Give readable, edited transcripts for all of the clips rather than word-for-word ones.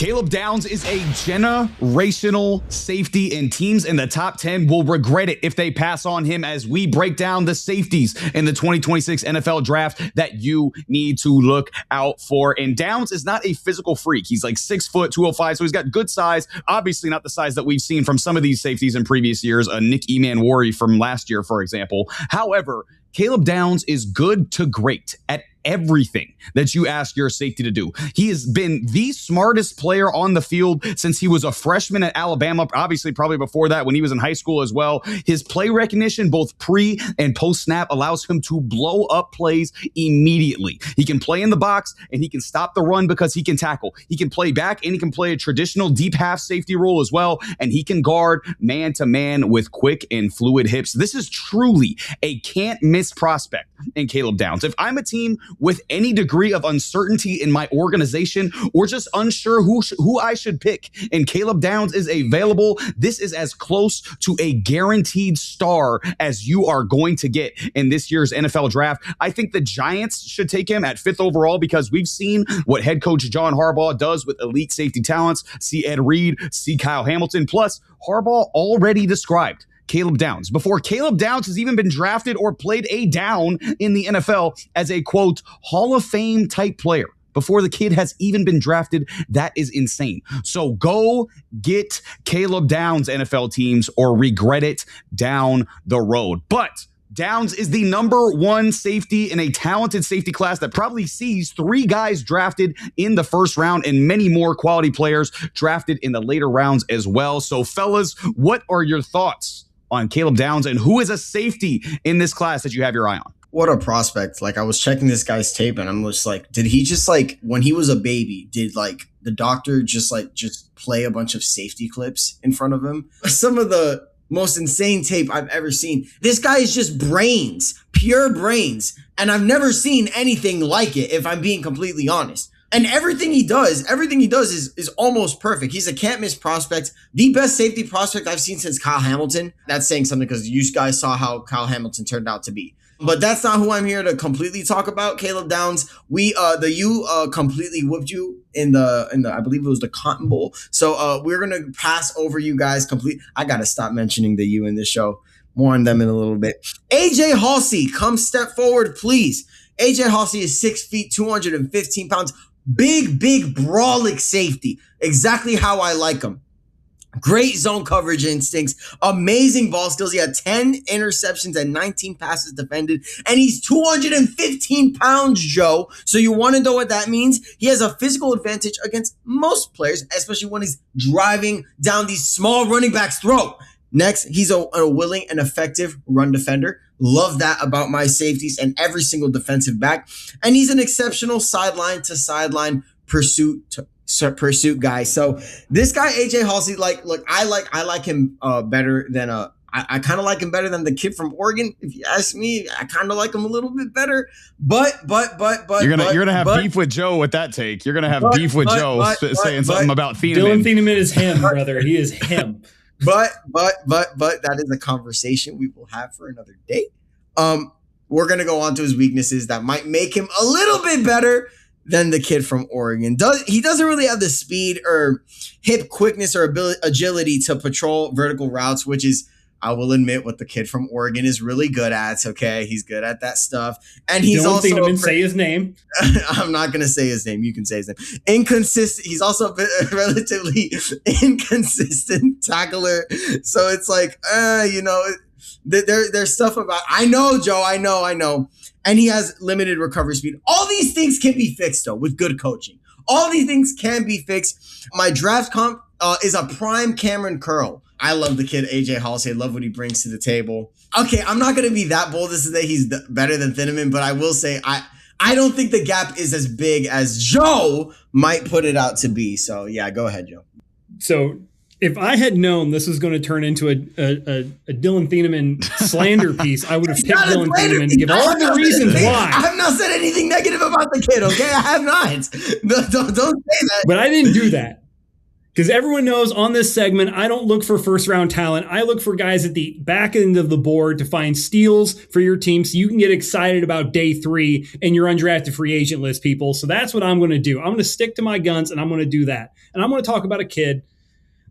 Caleb Downs is a generational safety, and teams in the top 10 will regret it if they pass on him as we break down the safeties in the 2026 NFL draft that you need to look out for. And Downs is not a physical freak. He's like 6 foot, 205, so he's got good size. Obviously not the size that we've seen from some of these safeties in previous years, Nick Eman-Wari from last year, for example. However, Caleb Downs is good to great at everything that you ask your safety to do. He has been the smartest player on the field since he was a freshman at Alabama, obviously probably before that when he was in high school as well. His play recognition, both pre and post snap, allows him to blow up plays immediately. He can play in the box and he can stop the run because he can tackle. He can play back and he can play a traditional deep half safety role as well. And he can guard man to man with quick and fluid hips. This is truly a can't miss prospect in Caleb Downs. If I'm a team with any degree of uncertainty in my organization or just unsure who I should pick, and Caleb Downs is available, this is as close to a guaranteed star as you are going to get in this year's NFL draft. I think the Giants should take him at 5th overall because we've seen what head coach John Harbaugh does with elite safety talents. See Ed Reed, see Kyle Hamilton. Plus, Harbaugh already described Caleb Downs before Caleb Downs has even been drafted or played a down in the NFL as a, quote, Hall of Fame type player. Before the kid has even been drafted. That is insane. So go get Caleb Downs, NFL teams, or regret it down the road. But Downs is the number 1 safety in a talented safety class that probably sees 3 guys drafted in the first round and many more quality players drafted in the later rounds as well. So fellas, what are your thoughts on Caleb Downs, and who is a safety in this class that you have your eye on? What a prospect. Like, I was checking this guy's tape and I'm just like, did he just like, when he was a baby, did like the doctor just play a bunch of safety clips in front of him? Some of the most insane tape I've ever seen. This guy is just brains, pure brains. And I've never seen anything like it, if I'm being completely honest. And everything he does is almost perfect. He's a can't miss prospect. The best safety prospect I've seen since Kyle Hamilton. That's saying something because you guys saw how Kyle Hamilton turned out to be. But that's not who I'm here to completely talk about. Caleb Downs, the U completely whooped you in the I believe it was the Cotton Bowl. So we're gonna pass over you guys I gotta stop mentioning the U in this show. More on them in a little bit. AJ Haulcy, come step forward, please. AJ Haulcy is 6 feet, 215 pounds. Big brawling safety. Exactly how I like him. Great zone coverage instincts, amazing ball skills. He had 10 interceptions and 19 passes defended, and he's 215 pounds, Joe. So you want to know what that means? He has a physical advantage against most players, especially when he's driving down these small running backs' throat. Next, he's a willing and effective run defender. Love that about my safeties and every single defensive back. And he's an exceptional sideline to sideline pursuit guy. So this guy, AJ Haulcy, I like him better than I kind of like him better than the kid from Oregon. If you ask me, I kind of like him a little bit better. But you're gonna have beef with Joe with that take. You're gonna have beef with Joe saying something about Thieneman. Dylan Thieneman is him, brother. He is him. But that is a conversation we will have for another day. We're gonna go on to his weaknesses that might make him a little bit better than the kid from Oregon. He doesn't really have the speed or hip quickness or agility to patrol vertical routes, which is, I will admit, what the kid from Oregon is really good at. Okay, he's good at that stuff, and he's Don't also say his name. I'm not gonna say his name. You can say his name. Inconsistent. He's also a relatively inconsistent tackler. So it's like, there's stuff about. I know, Joe. I know. And he has limited recovery speed. All these things can be fixed, though, with good coaching. All these things can be fixed. My draft comp is a prime Cameron Curl. I love the kid, AJ Haulcy. I love what he brings to the table. Okay, I'm not going to be that bold to say he's better than Thieneman, but I will say I don't think the gap is as big as Joe might put it out to be. So, yeah, go ahead, Joe. So if I had known this was going to turn into a Dylan Thieneman slander piece, I would have picked Dylan Thieneman to give all the reasons why. I have not said anything negative about the kid, okay? I have not. Don't say that. But I didn't do that. Because everyone knows on this segment, I don't look for first round talent. I look for guys at the back end of the board to find steals for your team so you can get excited about day 3 and your undrafted free agent list, people. So that's what I'm going to do. I'm going to stick to my guns and I'm going to do that. And I'm going to talk about a kid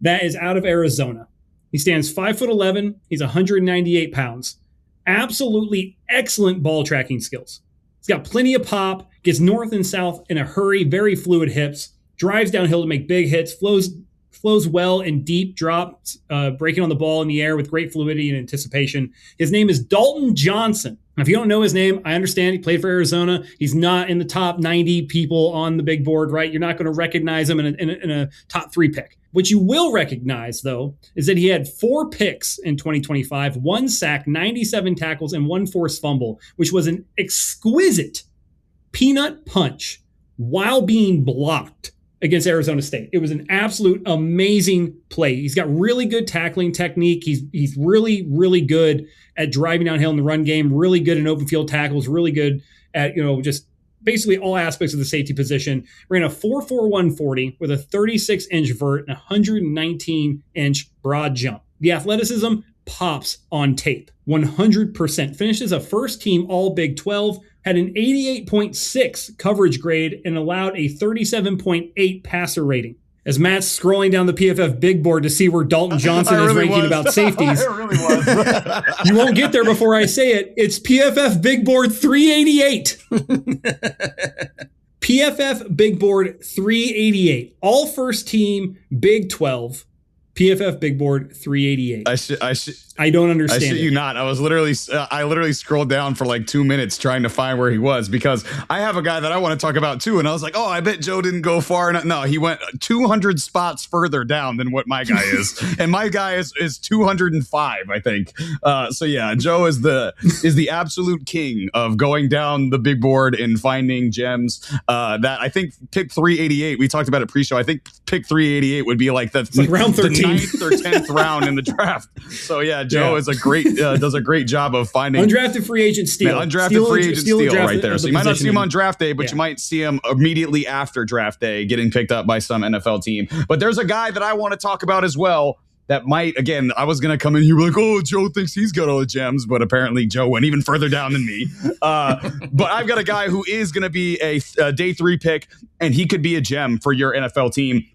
that is out of Arizona. He stands 5'11". He's 198 pounds. Absolutely excellent ball tracking skills. He's got plenty of pop, gets north and south in a hurry, very fluid hips, drives downhill to make big hits, flows well in deep drops, breaking on the ball in the air with great fluidity and anticipation. His name is Dalton Johnson. Now, if you don't know his name, I understand he played for Arizona. He's not in the top 90 people on the big board, right? You're not going to recognize him in a top 3 pick. What you will recognize, though, is that he had 4 picks in 2025, 1 sack, 97 tackles, and 1 forced fumble, which was an exquisite peanut punch while being blocked against Arizona State. It was an absolute amazing play. He's got really good tackling technique. He's really, really good at driving downhill in the run game, really good in open field tackles, really good at, just basically all aspects of the safety position. Ran a 4.41 40 with a 36-inch vert and a 119-inch broad jump. The athleticism pops on tape, 100%. Finished as a first-team All Big 12, had an 88.6 coverage grade, and allowed a 37.8 passer rating. As Matt's scrolling down the PFF big board to see where Dalton Johnson is ranking about safeties. It really was. You won't get there before I say it. It's PFF big board 388. PFF big board 388. All first team Big 12. PFF big board 388. I don't understand. I shit you not. I literally scrolled down for like 2 minutes trying to find where he was, because I have a guy that I want to talk about too. And I was like, oh, I bet Joe didn't go far enough. No, he went 200 spots further down than what my guy is. And my guy is 205, I think. So yeah, Joe is the absolute king of going down the big board and finding gems. That I think pick 388, we talked about it pre-show. I think pick 388 would be like round 13. 9th or 10th round in the draft. So yeah, Joe is does a great job of finding undrafted free agent steal. Undrafted free agent steal right there. So you might not see him on draft day, but you might see him immediately after draft day getting picked up by some NFL team. But there's a guy that I want to talk about as well that might, again, I was going to come in here like, oh, Joe thinks he's got all the gems, but apparently Joe went even further down than me. But I've got a guy who is going to be a day 3 pick, and he could be a gem for your NFL team.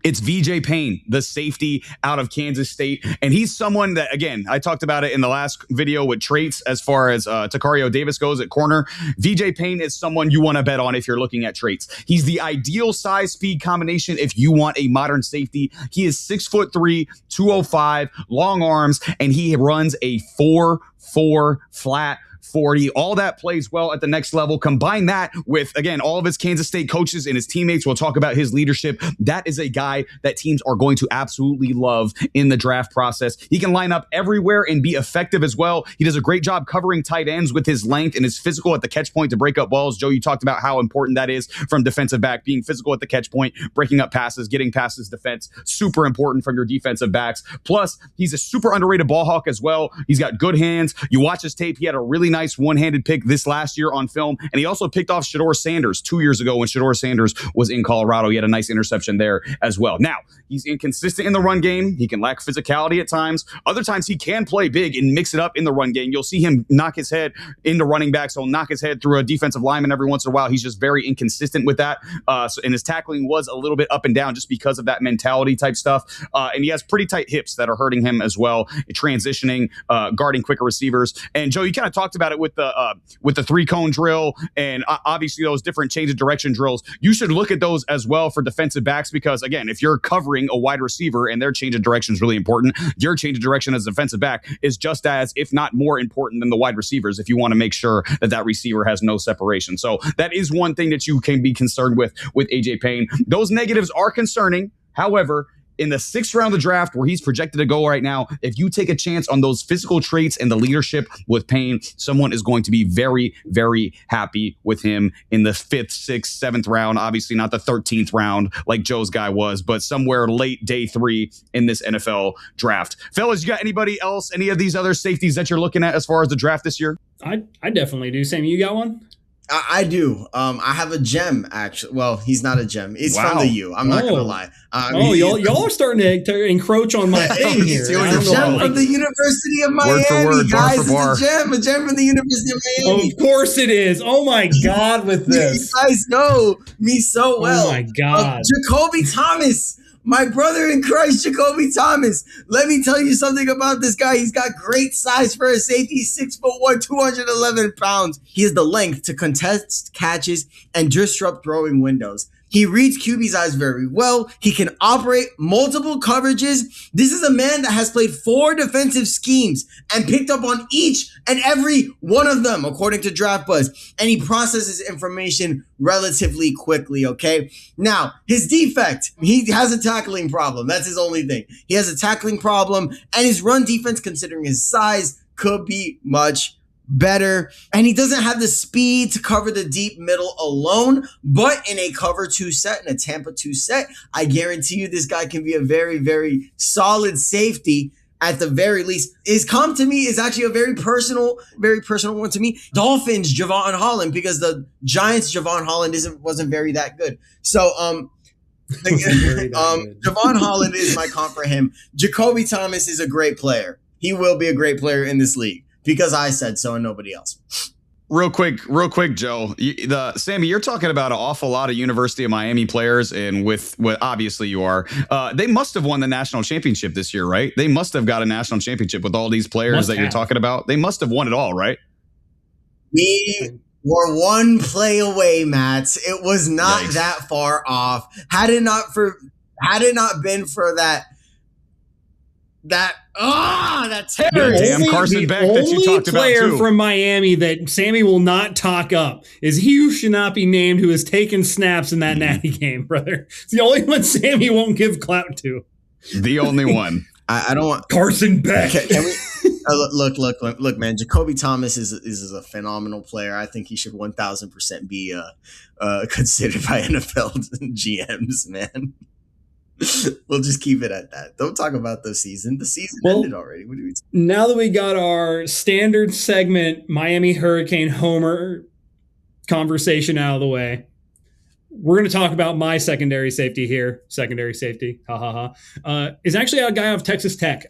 It's VJ Payne, the safety out of Kansas State. And he's someone that, again, I talked about it in the last video with traits as far as Takario Davis goes at corner. VJ Payne is someone you want to bet on if you're looking at traits. He's the ideal size speed combination if you want a modern safety. He is 6'3", 205, long arms, and he runs a 4.4 flat 40. All that plays well at the next level. Combine that with, again, all of his Kansas State coaches and his teammates. We'll talk about his leadership. That is a guy that teams are going to absolutely love in the draft process. He can line up everywhere and be effective as well. He does a great job covering tight ends with his length and his physical at the catch point to break up balls. Joe, you talked about how important that is from defensive back, being physical at the catch point, breaking up passes, getting past his defense. Super important from your defensive backs. Plus, he's a super underrated ball hawk as well. He's got good hands. You watch his tape. He had a really nice one-handed pick this last year on film, and he also picked off Shedeur Sanders 2 years ago when Shedeur Sanders was in Colorado. He had a nice interception there as well. Now, he's inconsistent in the run game. He can lack physicality at times. Other times, he can play big and mix it up in the run game. You'll see him knock his head into running backs. He'll knock his head through a defensive lineman every once in a while. He's just very inconsistent with that. And his tackling was a little bit up and down just because of that mentality type stuff. And he has pretty tight hips that are hurting him as well, transitioning, guarding quicker receivers. And Joe, you kind of talked about it with the 3-cone drill and obviously those different change of direction drills. You should look at those as well for defensive backs because, again, if you're covering a wide receiver and their change of direction is really important, your change of direction as a defensive back is just as, if not more important than the wide receivers if you want to make sure that receiver has no separation. So that is one thing that you can be concerned with AJ Payne. Those negatives are concerning. However, in the 6th round of the draft where he's projected to go right now, if you take a chance on those physical traits and the leadership with Payne, someone is going to be very, very happy with him in the 5th, 6th, 7th round. Obviously not the 13th round like Joe's guy was, but somewhere late day 3 in this NFL draft. Fellas, you got anybody else, any of these other safeties that you're looking at as far as the draft this year? I definitely do. Sam, you got one? I do. I have a gem, actually. Well, he's not a gem. It's from the U. I'm not going to lie. Y'all are starting to encroach on my thing here. It's a gem from the University of Miami, word for word, guys. bar for bar. It's a gem from the University of Miami. Of course it is. Oh, my God, with this. You guys know me so well. Oh, my God. Jakobe Thomas. My brother in Christ, Jakobe Thomas. Let me tell you something about this guy. He's got great size for a safety. He's 6'1", 211 pounds. He has the length to contest catches and disrupt throwing windows. He reads QB's eyes very well. He can operate multiple coverages. This is a man that has played 4 defensive schemes and picked up on each and every one of them, according to Draft Buzz. And he processes information relatively quickly, okay? Now, his defect, he has a tackling problem. That's his only thing. He has a tackling problem, and his run defense, considering his size, could be much better. And he doesn't have the speed to cover the deep middle alone, but in a cover 2 set, in a Tampa 2 set, I guarantee you this guy can be a very, very solid safety at the very least. His comp to me is actually a very personal one to me. Dolphins, Javon Holland, because the Giants, Javon Holland wasn't very that good. So, Javon Holland is my comp for him. Jakobe Thomas is a great player. He will be a great player in this league. Because I said so and nobody else. Real quick, Joe. Sammy, you're talking about an awful lot of University of Miami players, and with what obviously you are, they must have won the national championship this year, right? They must have got a national championship with all these players you're talking about. They must have won it all, right? We were 1 play away, Matt. It was not that far off. Had it not been for that terror. Damn Carson Beck that you talked about too. The only player from Miami that Sammy will not talk up is he who should not be named, who has taken snaps in that natty game, brother. It's the only one Sammy won't give clout to. The only one. I don't want Carson Beck. Can we? Look, man. Jakobe Thomas is a phenomenal player. I think he should 1,000% be considered by NFL GMs, man. We'll just keep it at that. Don't talk about the season. The season ended already. What do we? Now that we got our standard segment Miami Hurricane Homer conversation out of the way, we're going to talk about my secondary safety here. Secondary safety, is actually a guy out of Texas Tech.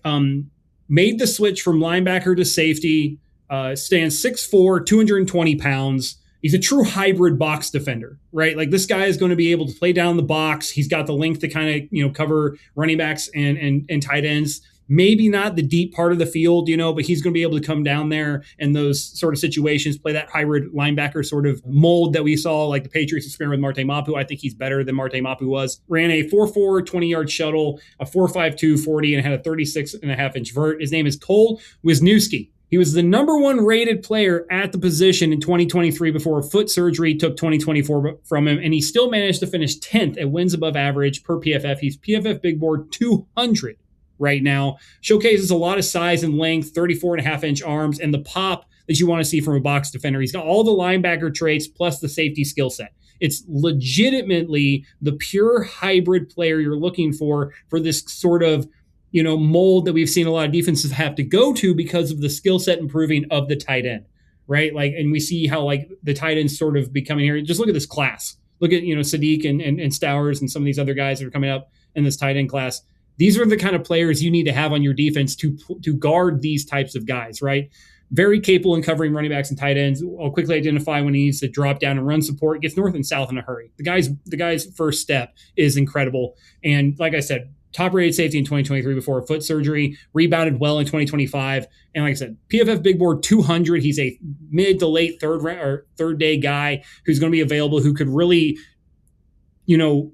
Made the switch from linebacker to safety. Stands 6'4", 220 pounds. He's a true hybrid box defender, right? Like this guy is going to be able to play down the box. He's got the length to kind of, cover running backs and tight ends. Maybe not the deep part of the field, but he's going to be able to come down there in those sort of situations, play that hybrid linebacker sort of mold that we saw, like the Patriots experiment with Marte Mapu. I think he's better than Marte Mapu was. Ran a 4.4 20-yard shuttle, a 4.52 40, and had a 36.5-inch vert. His name is Cole Wisniewski. He was the number 1 rated player at the position in 2023 before foot surgery took 2024 from him, and he still managed to finish 10th at wins above average per PFF. He's PFF Big Board 200 right now. Showcases a lot of size and length, 34.5-inch arms, and the pop that you want to see from a box defender. He's got all the linebacker traits plus the safety skill set. It's legitimately the pure hybrid player you're looking for this sort of mold that we've seen a lot of defenses have to go to because of the skill set improving of the tight end, right? Like, and we see how like the tight ends sort of becoming here. Just look at this class. Look at, Sadiq and Stowers and some of these other guys that are coming up in this tight end class. These are the kind of players you need to have on your defense to guard these types of guys, right? Very capable in covering running backs and tight ends. I'll quickly identify when he needs to drop down and run support. Gets north and south in a hurry. The guy's first step is incredible. And like I said, top-rated safety in 2023 before a foot surgery, rebounded well in 2025. And like I said, PFF Big Board 200. He's a mid to late third day guy who's going to be available, who could really,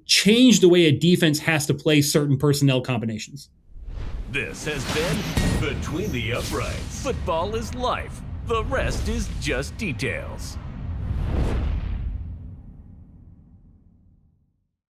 change the way a defense has to play certain personnel combinations. This has been Between the Uprights. Football is life. The rest is just details.